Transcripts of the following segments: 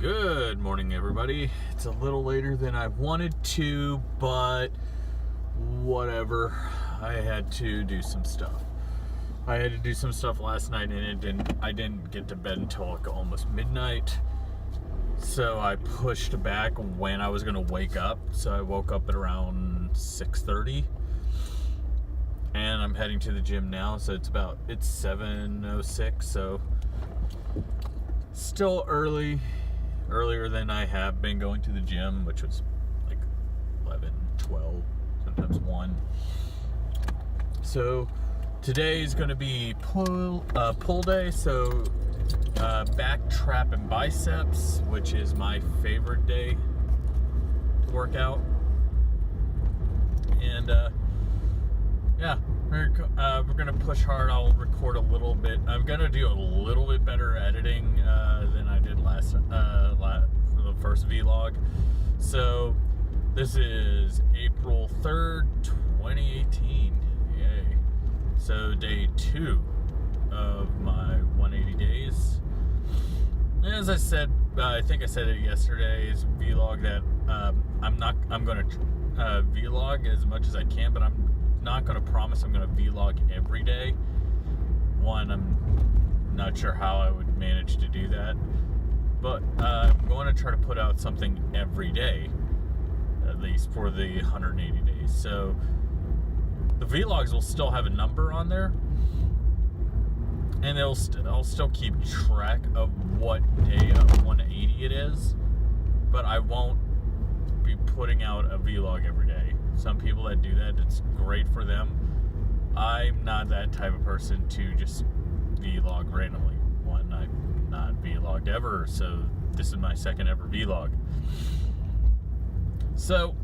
Good morning, everybody. It's a little later than I wanted to, but whatever. I had to do some stuff. I had to do some stuff last night, and I didn't get to bed until like almost midnight. So I pushed back when I was gonna wake up. So I woke up at around 6:30, and I'm heading to the gym now. So it's 7:06. So still earlier than I have been going to the gym, which was like 11, 12, sometimes 1. So today is going to be pull day, so back, trap, and biceps, which is my favorite day to work out. And yeah, we're gonna push hard. I'll record a little bit. I'm gonna do a little bit better editing than I did last for the first vlog. So this is April 3rd, 2018. Yay! So day 2 of my 180 days. As I said, I think I said it yesterday's vlog that I'm gonna vlog as much as I can, but I'm not going to promise I'm going to vlog every day. One, I'm not sure how I would manage to do that, but I'm going to try to put out something every day, at least for the 180 days. So the vlogs will still have a number on there, and I'll still keep track of what day of 180 it is, but I won't be putting out a vlog every day. Some people that do that, it's great for them. I'm not that type of person to just vlog randomly. One, I've not vlogged ever, so this is my second ever vlog. So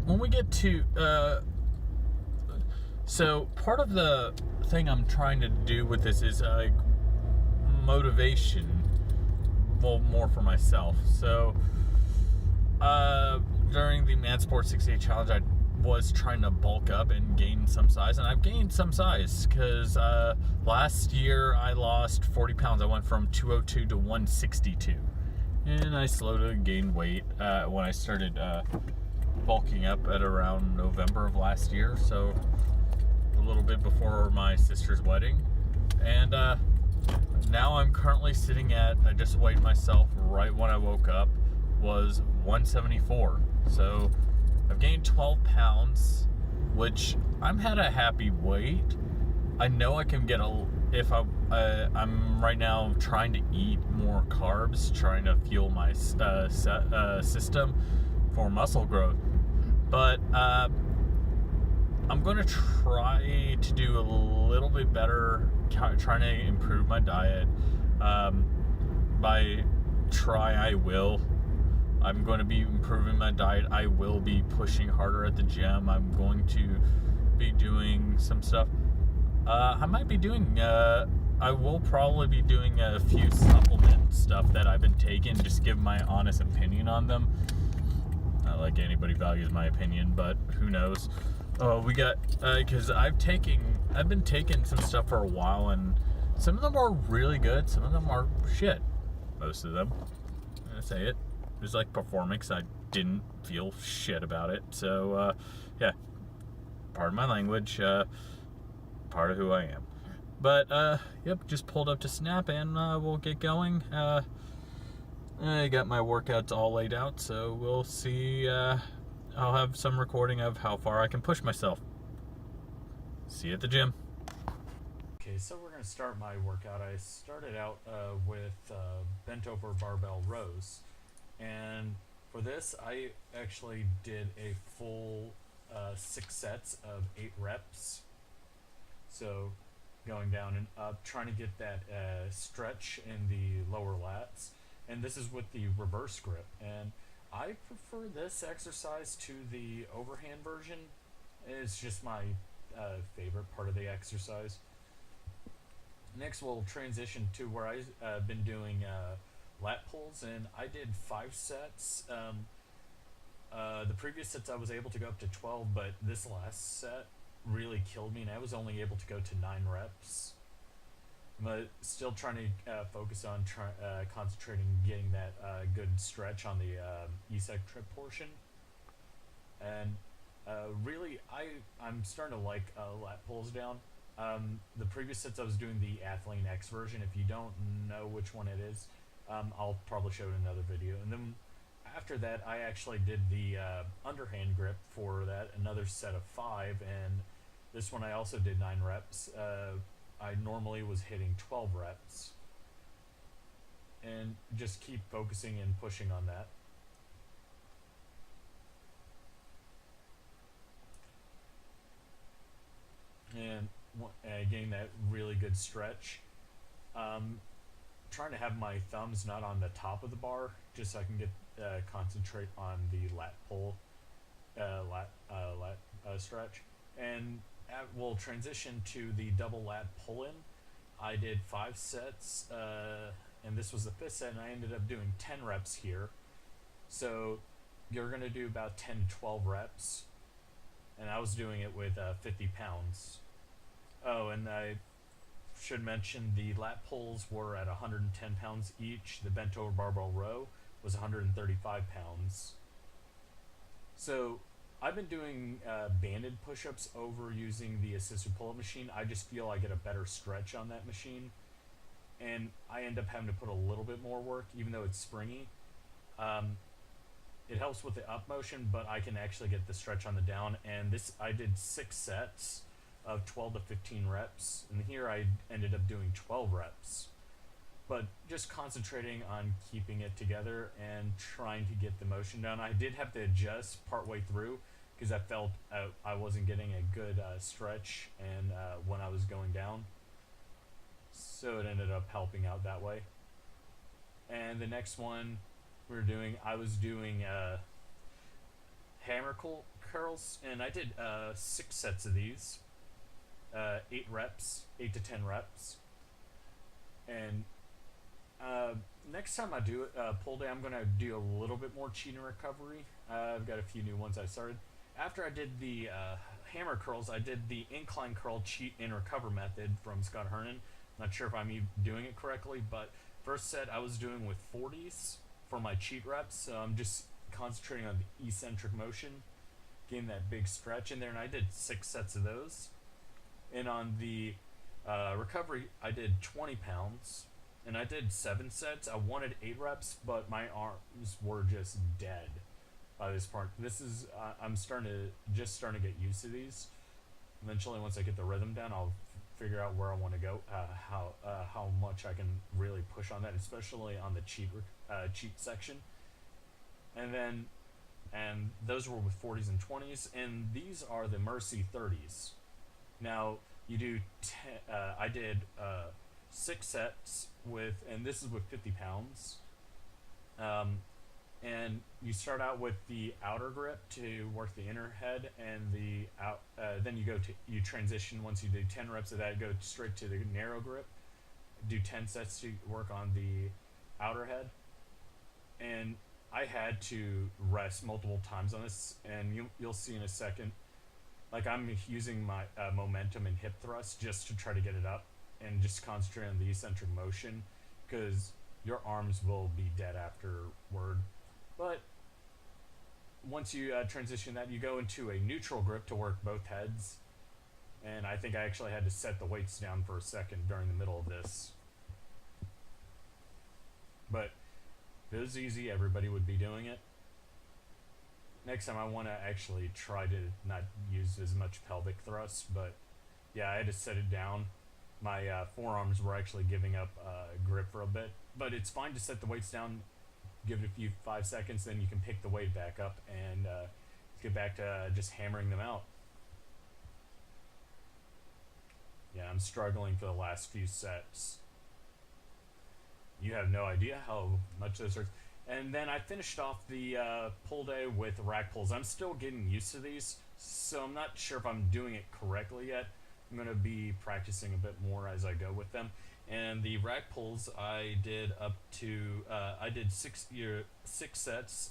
when we get to so part of the thing I'm trying to do with this is motivation, well, more for myself. So during the Mad Sports 6 Day Challenge, I was trying to bulk up and gain some size, and I've gained some size because last year I lost 40 pounds. I went from 202 to 162, and I slowly gained weight when I started bulking up at around November of last year, so a little bit before my sister's wedding. And now I'm currently sitting at, I just weighed myself right when I woke up, was 174. So I've gained 12 pounds, which I'm at a happy weight. I know I can get I'm right now trying to eat more carbs, trying to fuel my system for muscle growth. But I'm going to try to do a little bit better, trying to improve my diet. I will. I'm going to be improving my diet. I will be pushing harder at the gym. I'm going to be doing some stuff. I will probably be doing a few supplement stuff that I've been taking, just give my honest opinion on them. Not like anybody values my opinion, but who knows. Because I've been taking some stuff for a while, and some of them are really good, some of them are shit. Most of them. I'm going to say it. It was like Performix. I didn't feel shit about it. So, yeah. Pardon my language. Part of who I am. But, yep, just pulled up to Snap, and we'll get going. I got my workouts all laid out, so we'll see. I'll have some recording of how far I can push myself. See you at the gym. Okay, so we're going to start my workout. I started out with bent over barbell rows. And for this, I actually did a full 6 sets of 8 reps. So going down and up, trying to get that stretch in the lower lats. And this is with the reverse grip. And I prefer this exercise to the overhand version. It's just my favorite part of the exercise. Next, we'll transition to where I've been doing lat pulls, and I did 5 sets. The previous sets I was able to go up to 12, but this last set really killed me, and I was only able to go to 9 reps. but still trying to focus on concentrating getting that good stretch on the eccentric portion. And really, I'm starting to like lat pulls down. The previous sets I was doing the Athlean X version. If you don't know which one it is, I'll probably show it in another video. And then after that, I actually did the underhand grip for that, another set of 5, and this one I also did 9 reps. I normally was hitting 12 reps, and just keep focusing and pushing on that. And getting that really good stretch. Trying to have my thumbs not on the top of the bar, just so I can get concentrate on the lat pull, lat stretch. And we'll transition to the double lat pull in. I did 5 sets, and this was the 5th set, and I ended up doing 10 reps here. So you're going to do about 10 to 12 reps, and I was doing it with 50 pounds. Oh, and I should mention the lat pulls were at 110 pounds each. The bent over barbell row was 135 pounds. So I've been doing banded push-ups over using the assisted pull-up machine. I just feel I get a better stretch on that machine, and I end up having to put a little bit more work, even though it's springy. It helps with the up motion, but I can actually get the stretch on the down. And this, I did 6 sets of 12 to 15 reps, and here I ended up doing 12 reps. But just concentrating on keeping it together and trying to get the motion down. I did have to adjust partway through because I felt I wasn't getting a good stretch and when I was going down. So it ended up helping out that way. And the next one I was doing hammer curls, and I did 6 sets of these, 8 reps, 8 to 10 reps. And next time I do it, pull day, I'm going to do a little bit more cheat and recovery. I've got a few new ones I started. After I did the hammer curls, I did the incline curl cheat and recover method from Scott Hernan. Not sure if I'm even doing it correctly, but first set I was doing with 40s for my cheat reps. So I'm just concentrating on the eccentric motion, getting that big stretch in there, and I did 6 sets of those. And on the recovery, I did 20 pounds, and I did 7 sets. I wanted 8 reps, but my arms were just dead by this part. This is I'm starting to get used to these. Eventually, once I get the rhythm down, I'll figure out where I want to go, how much I can really push on that, especially on the cheat section. And those were with 40s and 20s, and these are the Mercy 30s. Now you do I did 6 sets with, and this is with 50 pounds. And you start out with the outer grip to work the inner head, and the out. Then you transition. Once you do 10 reps of that, go straight to the narrow grip. Do 10 sets to work on the outer head. And I had to rest multiple times on this, and you'll see in a second. Like, I'm using my momentum and hip thrust just to try to get it up, and just concentrate on the eccentric motion, because your arms will be dead afterward. But once you transition that, you go into a neutral grip to work both heads. And I think I actually had to set the weights down for a second during the middle of this. But if it was easy, everybody would be doing it. Next time I want to actually try to not use as much pelvic thrust, but yeah, I had to set it down. My forearms were actually giving up grip for a bit, but it's fine to set the weights down, give it a few 5 seconds, then you can pick the weight back up and get back to just hammering them out. Yeah, I'm struggling for the last few sets. You have no idea how much this hurts. And then I finished off the pull day with rack pulls. I'm still getting used to these, so I'm not sure if I'm doing it correctly yet. I'm going to be practicing a bit more as I go with them. And the rack pulls, I did up to, I did 6 sets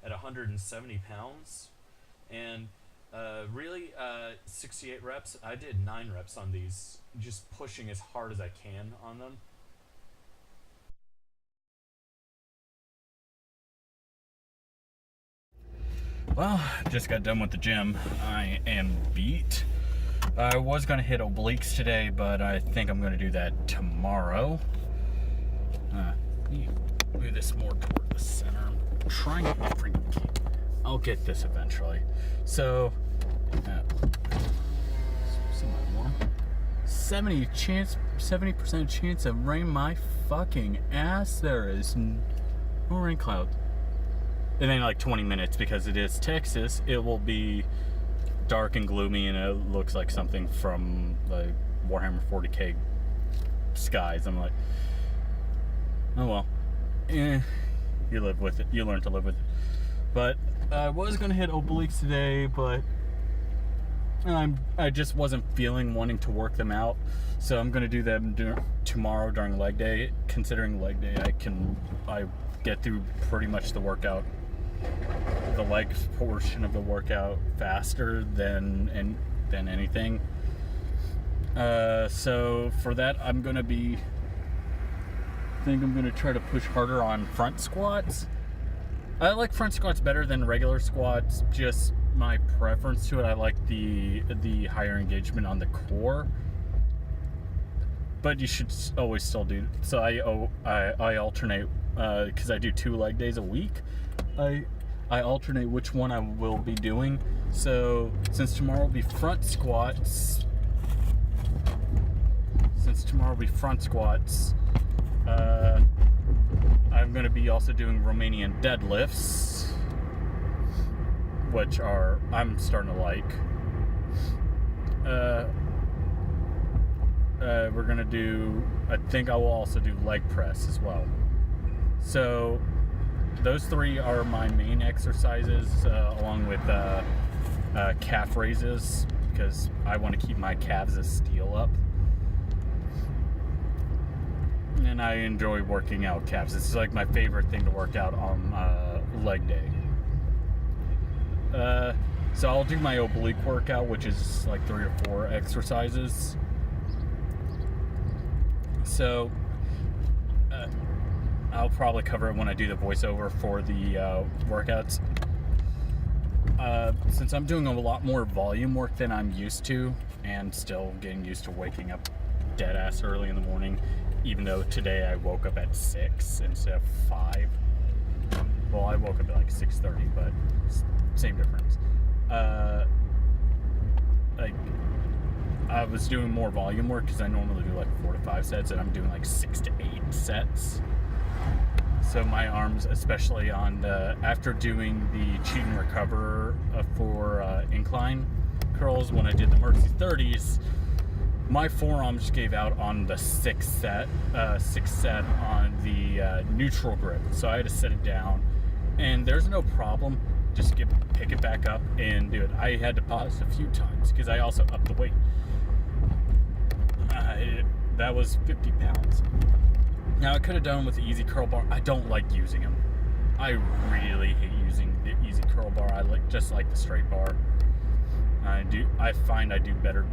at 170 pounds. And Really, 68 reps. I did 9 reps on these, just pushing as hard as I can on them. Well, just got done with the gym. I am beat. I was going to hit obliques today, but I think I'm going to do that tomorrow. Move this more toward the center. I'm trying to freaking keep. I'll get this eventually. So, semi-warm. 70% chance of rain. My fucking ass. There is no rain clouds. And then like 20 minutes, because it is Texas, it will be dark and gloomy, and it looks like something from the Warhammer 40k skies. I'm like, oh well, you live with it. You learn to live with it. But I was gonna hit obliques today, but I just wasn't feeling wanting to work them out, so I'm gonna do them tomorrow during leg day. Considering leg day, I get through pretty much the workout, the legs portion of the workout, faster than anything. So for that, I think I'm gonna try to push harder on front squats. I like front squats better than regular squats, just my preference to it. I like the higher engagement on the core, but you should always still do. So I alternate, because I do 2 leg days a week. I alternate which one I will be doing. So since tomorrow will be front squats, I'm going to be also doing Romanian deadlifts, which I'm starting to like. We're going to do, I think I will also do leg press as well. So those 3 are my main exercises, along with calf raises, because I want to keep my calves as steel up. And I enjoy working out calves. This is like my favorite thing to work out on leg day. So I'll do my oblique workout, which is like 3 or 4 exercises. So I'll probably cover it when I do the voiceover for the workouts. Since I'm doing a lot more volume work than I'm used to, and still getting used to waking up dead ass early in the morning, even though today I woke up at 6 instead of 5. Well, I woke up at like 6:30, but same difference. Like, I was doing more volume work because I normally do like 4 to 5 sets, and I'm doing like 6 to 8 sets. So my arms, especially on after doing the cheat and recover for incline curls, when I did the Mercy 30s, my forearms gave out on the 6th set on the neutral grip. So I had to set it down, and there's no problem. Just pick it back up and do it. I had to pause a few times because I also upped the weight. That was 50 pounds. Now I could have done with the easy curl bar. I don't like using them. I really hate using the easy curl bar. I just like the straight bar. I find I do better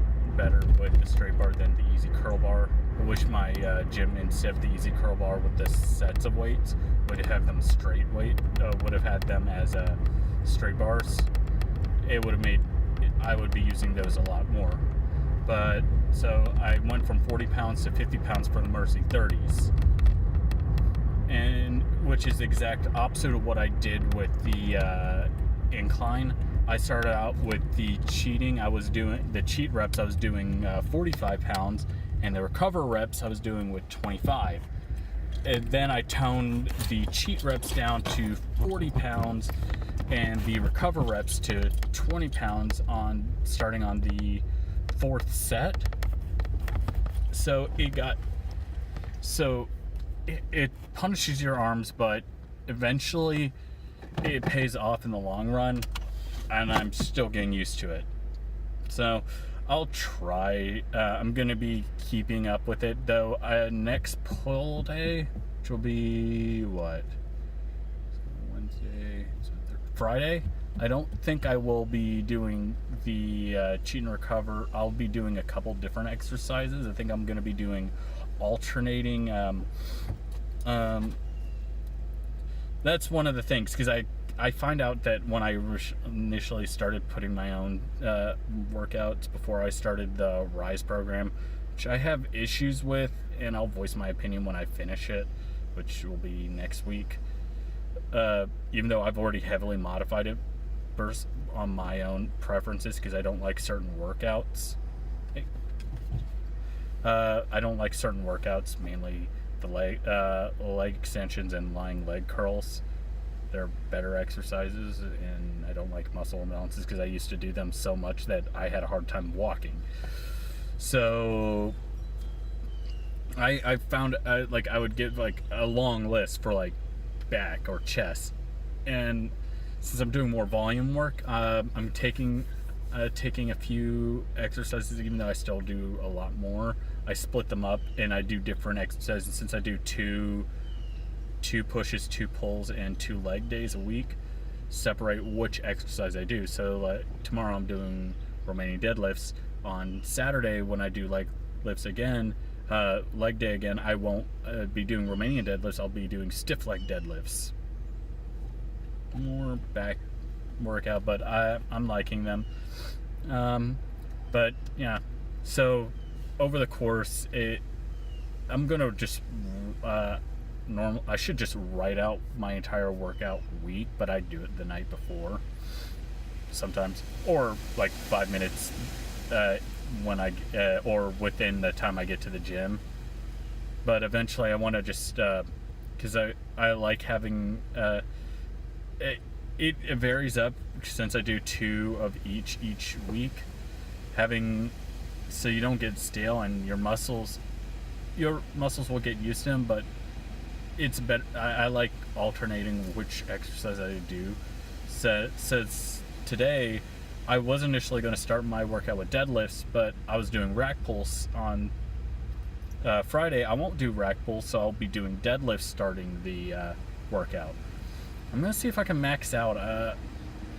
with the straight bar than the easy curl bar. I wish my gym, instead of the easy curl bar with the sets of weights, would have them straight weight. Would have had them as straight bars. It would have made. I would be using those a lot more. But so I went from 40 pounds to 50 pounds for the Mercy 30s, and which is the exact opposite of what I did with the incline. I started out with the cheating. I was doing the cheat reps. I was doing 45 pounds, and the recover reps I was doing with 25. And then I toned the cheat reps down to 40 pounds, and the recover reps to 20 pounds starting on the 4th set. So it punishes your arms, but eventually it pays off in the long run, and I'm still getting used to it. So I'll try. I'm gonna be keeping up with it though. Next pull day, which will be what? Wednesday, Friday. I don't think I will be doing the cheat and recover. I'll be doing a couple different exercises. I think I'm going to be doing alternating. That's one of the things, because I find out that when I initially started putting my own workouts before I started the Rise program, which I have issues with, and I'll voice my opinion when I finish it, which will be next week. Even though I've already heavily modified it on my own preferences, because I don't like certain workouts. I don't like certain workouts, mainly the leg extensions and lying leg curls. They're better exercises, and I don't like muscle imbalances because I used to do them so much that I had a hard time walking. So I found like I would get like a long list for like back or chest, and since I'm doing more volume work, I'm taking a few exercises, even though I still do a lot more. I split them up and I do different exercises. Since I do two pushes, 2 pulls, and 2 leg days a week, separate which exercise I do. So tomorrow I'm doing Romanian deadlifts. On Saturday, when I do leg lifts again, leg day again, I won't be doing Romanian deadlifts. I'll be doing stiff leg deadlifts. More back workout, but I'm liking them. But yeah, so over the course, I'm gonna just I should just write out my entire workout week, but I do it the night before sometimes, or like 5 minutes when or within the time I get to the gym. But eventually I want to just because I like having it varies up, since I do 2 of each week, having, so you don't get stale, and your muscles will get used to them. But it's better. I like alternating which exercise I do. Says today, I was initially going to start my workout with deadlifts, but I was doing rack pulls on Friday. I won't do rack pulls, so I'll be doing deadlifts starting the workout. I'm gonna see if I can max out.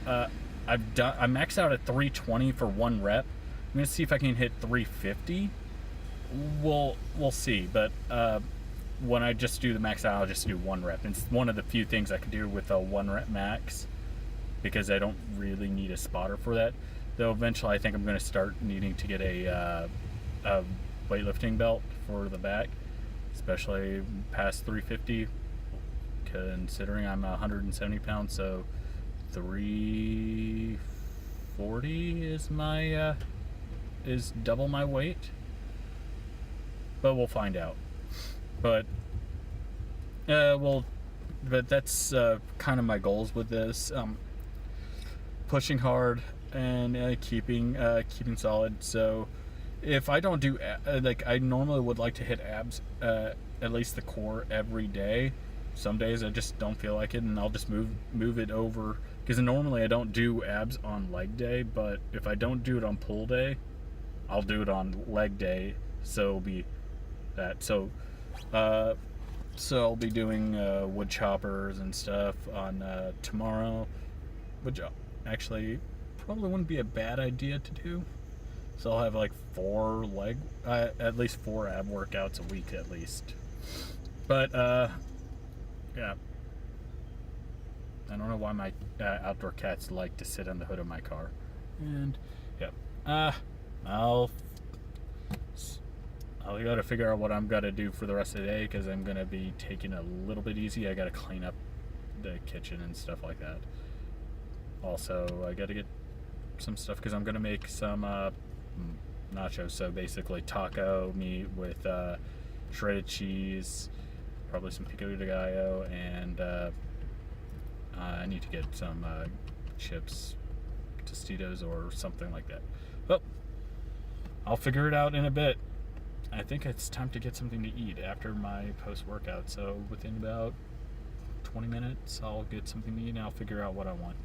I maxed out at 320 for 1 rep. I'm gonna see if I can hit 350. We'll see. But when I just do the max out, I'll just do 1 rep. It's one of the few things I can do with a 1 rep max, because I don't really need a spotter for that. Though eventually, I think I'm gonna start needing to get a weightlifting belt for the back, especially past 350. Considering I'm 170 pounds, so 340 is my is double my weight. But we'll find out. But but that's kind of my goals with this. Pushing hard and keeping solid. So if I don't do like, I normally would like to hit abs, at least the core, every day. Some days I just don't feel like it, and I'll just move it over, because normally I don't do abs on leg day, but if I don't do it on pull day, I'll do it on leg day. So it'll be that. So I'll be doing wood choppers and stuff on tomorrow, which actually probably wouldn't be a bad idea to do. So I'll have like 4 leg, at least 4 ab workouts a week at least. But yeah, I don't know why my outdoor cats like to sit on the hood of my car. And yeah, I'll gotta figure out what I'm gonna do for the rest of the day, because I'm gonna be taking it a little bit easy. I gotta clean up the kitchen and stuff like that. Also, I gotta get some stuff, because I'm gonna make some nachos. So basically taco meat with shredded cheese, probably some pico de gallo, and I need to get some chips, Tostitos, or something like that. Well, I'll figure it out in a bit. I think it's time to get something to eat after my post-workout. So within about 20 minutes, I'll get something to eat, and I'll figure out what I want.